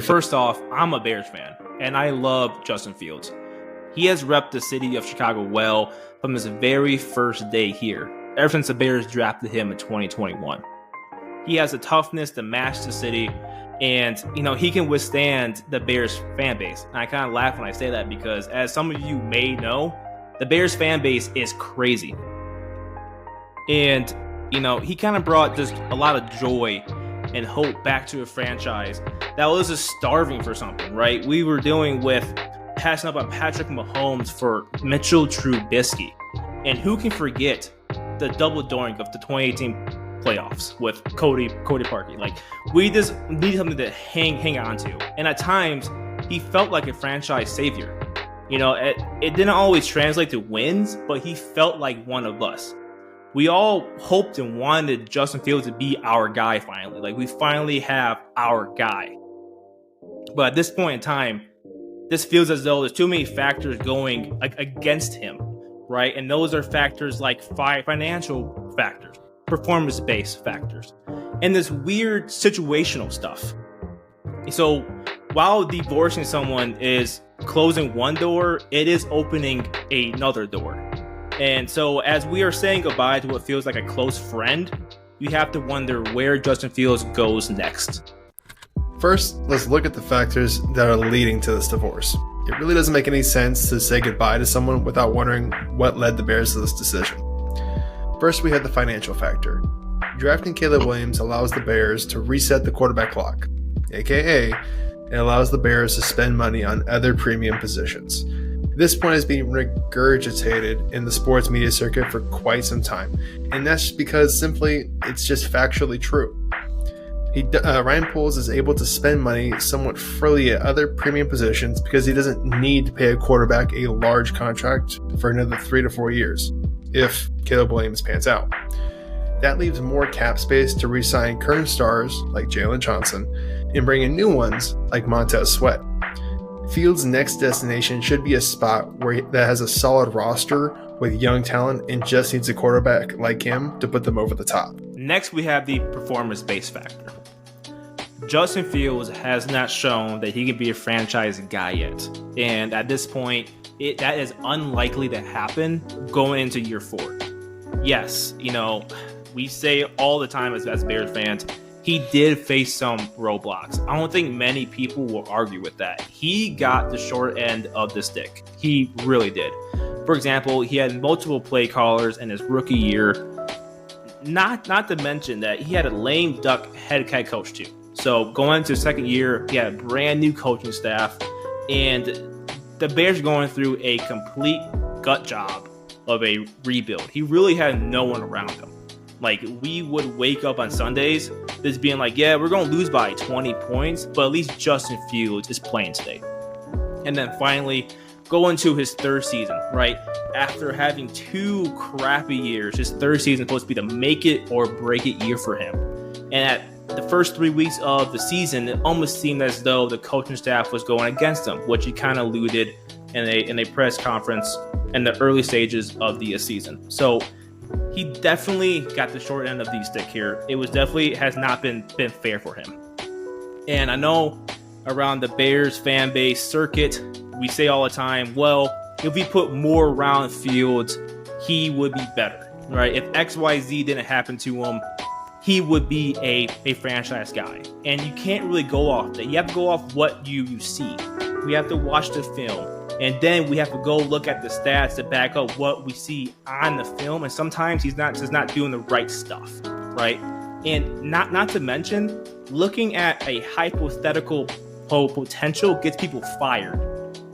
First off, I'm a Bears fan, and I love Justin Fields. He has repped the city of Chicago well from his very first day here, ever since the Bears drafted him in 2021. He has the toughness to match the city, and he can withstand the Bears fan base. And I kind of laugh when I say that because, as some of you may know, the Bears fan base is crazy. And, he kind of brought just a lot of joy and hope back to a franchise that was just starving for something, right? We were dealing with passing up on Patrick Mahomes for Mitchell Trubisky. And who can forget the double doink of the 2018 playoffs with Cody Parkey? Like, we just need something to hang on to. And at times, he felt like a franchise savior. It didn't always translate to wins, but he felt like one of us. We all hoped and wanted Justin Fields to be our guy finally. Like, we finally have our guy. But at this point in time, this feels as though there's too many factors going against him, right? And those are factors like financial factors, performance-based factors, and this weird situational stuff. So while divorcing someone is closing one door, it is opening another door. And so as we are saying goodbye to what feels like a close friend, you have to wonder where Justin Fields goes next. First, let's look at the factors that are leading to this divorce. It really doesn't make any sense to say goodbye to someone without wondering what led the Bears to this decision. First, we have the financial factor. Drafting Caleb Williams allows the Bears to reset the quarterback clock, aka it allows the Bears to spend money on other premium positions. This point has been regurgitated in the sports media circuit for quite some time, and that's because simply it's just factually true. Ryan Poles is able to spend money somewhat freely at other premium positions because he doesn't need to pay a quarterback a large contract for another 3 to 4 years, if Caleb Williams pans out. That leaves more cap space to re-sign current stars like Jalen Johnson and bring in new ones like Montez Sweat. Fields' next destination should be a spot that has a solid roster with young talent and just needs a quarterback like him to put them over the top. Next, we have the performance-based factor. Justin Fields has not shown that he can be a franchise guy yet. And at this point, that is unlikely to happen going into year 4. Yes, we say all the time as Bears fans, he did face some roadblocks. I don't think many people will argue with that. He got the short end of the stick. He really did. For example, he had multiple play callers in his rookie year. Not to mention that he had a lame duck head coach too. So going into his second year, he had a brand new coaching staff, and the Bears are going through a complete gut job of a rebuild. He really had no one around him. Like, we would wake up on Sundays just being like, yeah, we're going to lose by 20 points, but at least Justin Fields is playing today. And then finally, go into his third season, right? After having 2 crappy years, his third season is supposed to be the make it or break it year for him. And at the first 3 weeks of the season, it almost seemed as though the coaching staff was going against him, which he kind of alluded in a press conference in the early stages of the season. So he definitely got the short end of the stick here. It has not been fair for him. And I know around the Bears fan base circuit, we say all the time, well, if we put more around Fields, he would be better, right? If XYZ didn't happen to him, he would be a franchise guy. And you can't really go off that. You have to go off what you see. We have to watch the film. And then we have to go look at the stats to back up what we see on the film. And sometimes he's not doing the right stuff, right? And not to mention, looking at a hypothetical potential gets people fired.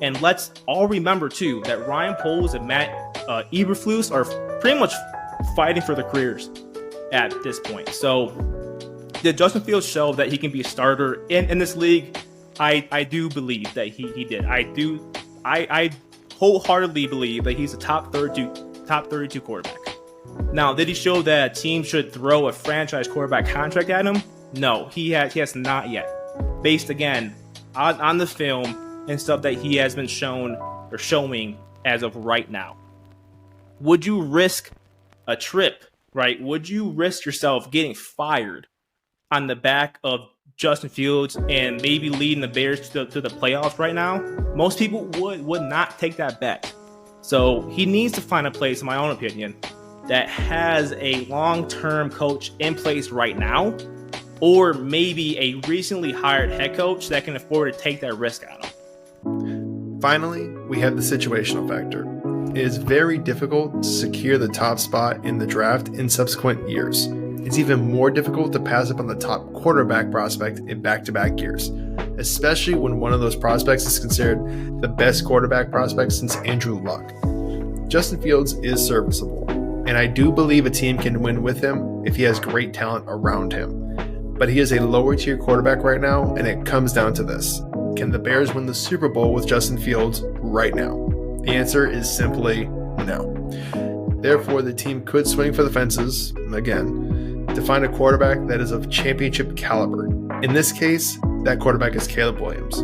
And let's all remember, too, that Ryan Poles and Matt Eberflus are pretty much fighting for their careers at this point. So did Justin Fields show that he can be a starter in this league? I do believe that he did. I wholeheartedly believe that he's a top 32 quarterback. Now, did he show that a team should throw a franchise quarterback contract at him? No, he has not yet. Based, again, on the film and stuff that he has been shown or showing as of right now. would you risk a trip, right? Would you risk yourself getting fired on the back of Justin Fields and maybe leading the Bears to the playoffs right now? Most people would not take that bet. So he needs to find a place, in my own opinion, that has a long-term coach in place right now, or maybe a recently hired head coach that can afford to take that risk on him. Finally, we have the situational factor. It is very difficult to secure the top spot in the draft in subsequent years. It's even more difficult to pass up on the top quarterback prospect in back-to-back years, especially when one of those prospects is considered the best quarterback prospect since Andrew Luck. Justin Fields is serviceable, and I do believe a team can win with him if he has great talent around him. But he is a lower-tier quarterback right now, and it comes down to this. Can the Bears win the Super Bowl with Justin Fields right now? The answer is simply no. Therefore, the team could swing for the fences, again, to find a quarterback that is of championship caliber. In this case, that quarterback is Caleb Williams.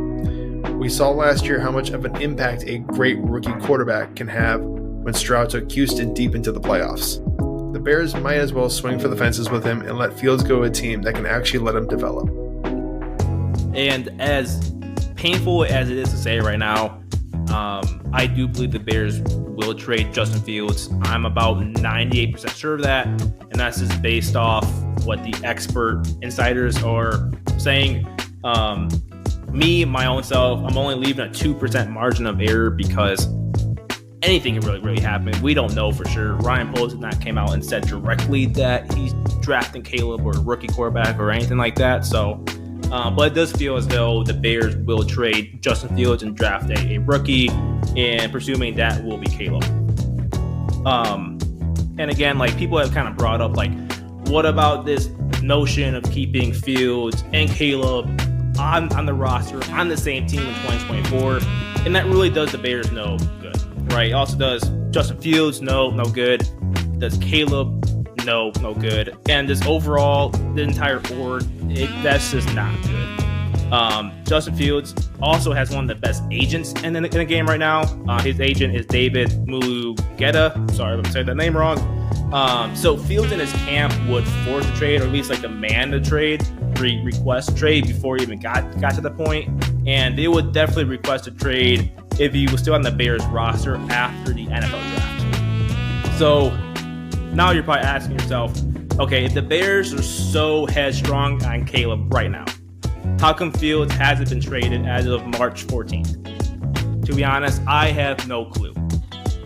We saw last year how much of an impact a great rookie quarterback can have when Stroud took Houston deep into the playoffs. The Bears might as well swing for the fences with him and let Fields go to a team that can actually let him develop. And as painful as it is to say right now, I do believe the Bears will trade Justin Fields. I'm about 98% sure of that, and that's just based off what the expert insiders are saying. Me, my own self, I'm only leaving a 2% margin of error because anything can really happen. We don't know for sure. Ryan Poles did not came out and said directly that he's drafting Caleb or a rookie quarterback or anything like that. So, but it does feel as though the Bears will trade Justin Fields and draft a rookie, and presuming that will be Caleb. And again, like, people have kind of brought up, like, what about this notion of keeping Fields and Caleb on the roster on the same team in 2024? And that really does the Bears no good, right? It also does Justin Fields no good. Does Caleb no good. And just overall, the entire board, that's just not good. Justin Fields also has one of the best agents in the game right now. His agent is David Mulugeta. Sorry if I'm saying that name wrong. So Fields and his camp would force a trade, or at least like demand a trade, request a trade before he even got to the point. And they would definitely request a trade if he was still on the Bears roster after the NFL draft. So now you're probably asking yourself, okay, if the Bears are so headstrong on Caleb right now, how come Fields hasn't been traded as of March 14th? To be honest, I have no clue.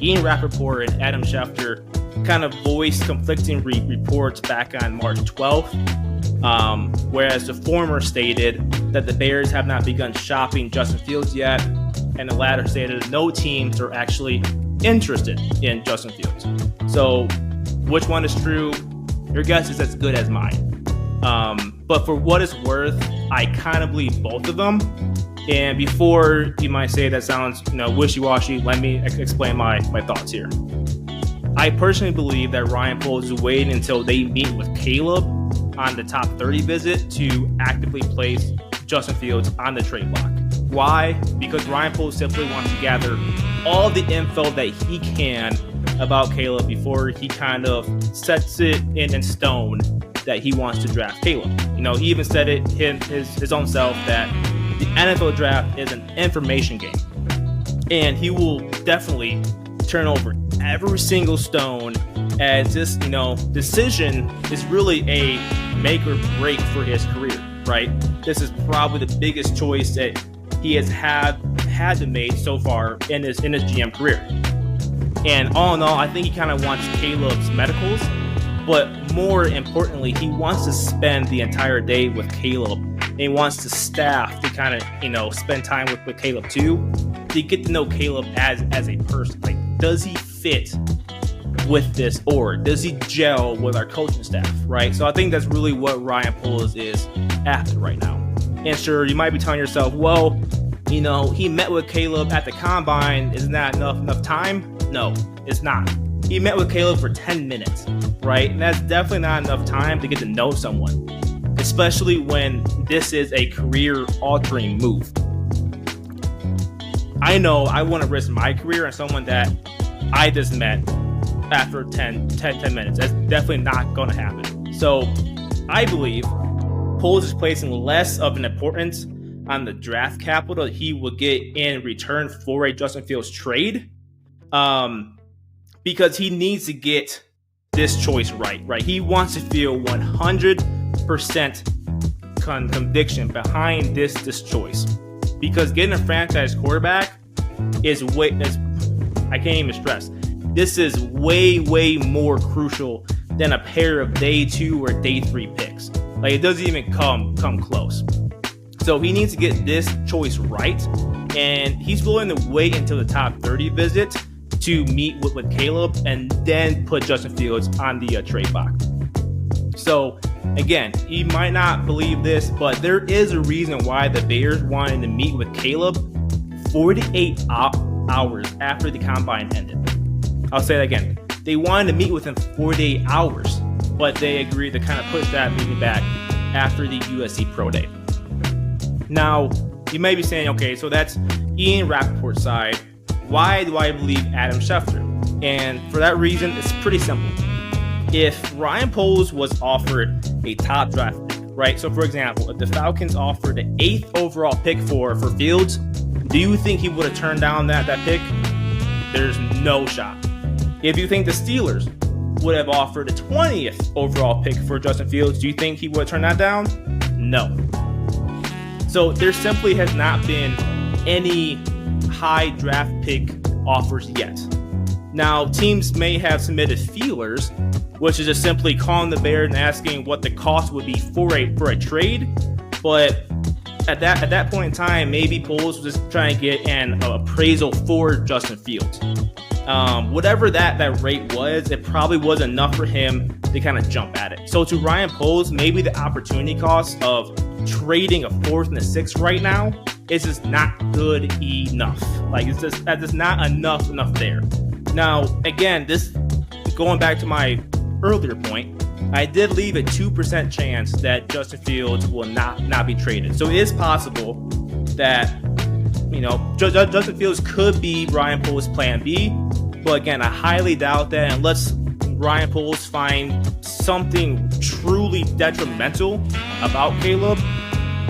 Ian Rappaport and Adam Schefter kind of voiced conflicting reports back on March 12th, whereas the former stated that the Bears have not begun shopping Justin Fields yet, and the latter stated no teams are actually interested in Justin Fields. So which one is true? Your guess is as good as mine. But for what it's worth, I kind of believe both of them. And before you might say that sounds, wishy-washy, let me explain my thoughts here. I personally believe that Ryan Poles is waiting until they meet with Caleb on the top 30 visit to actively place Justin Fields on the trade block. Why? Because Ryan Poles simply wants to gather all the info that he can about Caleb before he kind of sets it in stone that he wants to draft Caleb. He even said it his own self that the NFL draft is an information game, and he will definitely turn over every single stone, as this decision is really a make or break for his career, right? This is probably the biggest choice that he has had to make so far in his GM career. And all in all, I think he kind of wants Caleb's medicals, but more importantly, he wants to spend the entire day with Caleb, and he wants the staff to kind of, spend time with Caleb too, to get to know Caleb as a person. Like, does he fit with this, or does he gel with our coaching staff, right? So I think that's really what Ryan Poles is after right now. And sure, you might be telling yourself, well, he met with Caleb at the combine. Isn't that enough time? No, it's not. He met with Caleb for 10 minutes, right? And that's definitely not enough time to get to know someone, especially when this is a career-altering move. I know I want to risk my career on someone that I just met after 10 minutes. That's definitely not going to happen. So I believe Poles is placing less of an importance on the draft capital that he will get in return for a Justin Fields trade, because he needs to get this choice right? He wants to feel 100% conviction behind this choice, because getting a franchise quarterback is I can't even stress. This is way more crucial than a pair of day 2 or day 3 picks. Like, it doesn't even come close. So he needs to get this choice right, and he's willing to wait until the top 30 visit to meet with Caleb and then put Justin Fields on the trade block. So again, he might not believe this, but there is a reason why the Bears wanted to meet with Caleb 48 hours after the combine ended. I'll say that again. They wanted to meet with him 48 hours, but they agreed to kind of push that meeting back after the USC Pro Day. Now, you may be saying, okay, so that's Ian Rappaport's side. Why do I believe Adam Schefter? And for that reason, it's pretty simple. If Ryan Poles was offered a top draft pick, right? So, for example, if the Falcons offered the 8th overall pick for Fields, do you think he would have turned down that pick? There's no shot. If you think the Steelers would have offered the 20th overall pick for Justin Fields, do you think he would have turned that down? No. So there simply has not been any high draft pick offers yet. Now, teams may have submitted feelers, which is just simply calling the Bears and asking what the cost would be for a trade. But at that point in time, maybe Poles was just trying to get an appraisal for Justin Fields. Whatever that rate was, it probably was enough for him to kind of jump at it. So to Ryan Poles, maybe the opportunity cost of trading a 4th and a 6th right now is just not good enough. Like, it's just that is not enough there. Now, again, this going back to my earlier point, I did leave a 2% chance that Justin Fields will not be traded. So it is possible that, Justin Fields could be Ryan Poles' plan B. But again, I highly doubt that unless Ryan Poles find something truly detrimental about Caleb.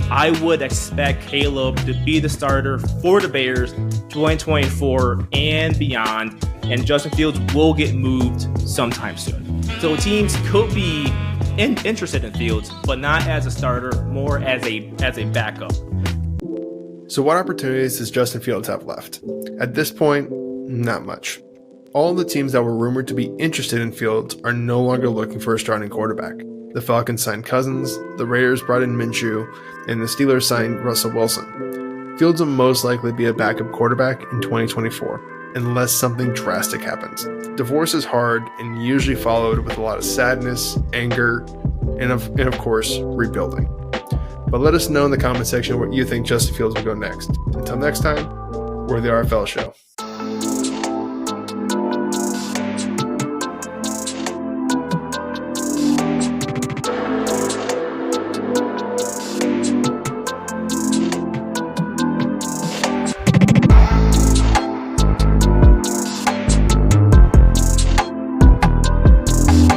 I would expect Caleb to be the starter for the Bears 2024 and beyond, and Justin Fields will get moved sometime soon. So teams could be interested in Fields, but not as a starter, more as a backup. So what opportunities does Justin Fields have left? At this point, not much. All the teams that were rumored to be interested in Fields are no longer looking for a starting quarterback. The Falcons signed Cousins, the Raiders brought in Minshew, and the Steelers signed Russell Wilson. Fields will most likely be a backup quarterback in 2024, unless something drastic happens. Divorce is hard and usually followed with a lot of sadness, anger, and of course, rebuilding. But let us know in the comment section what you think Justin Fields will go next. Until next time, we're the RFL Show.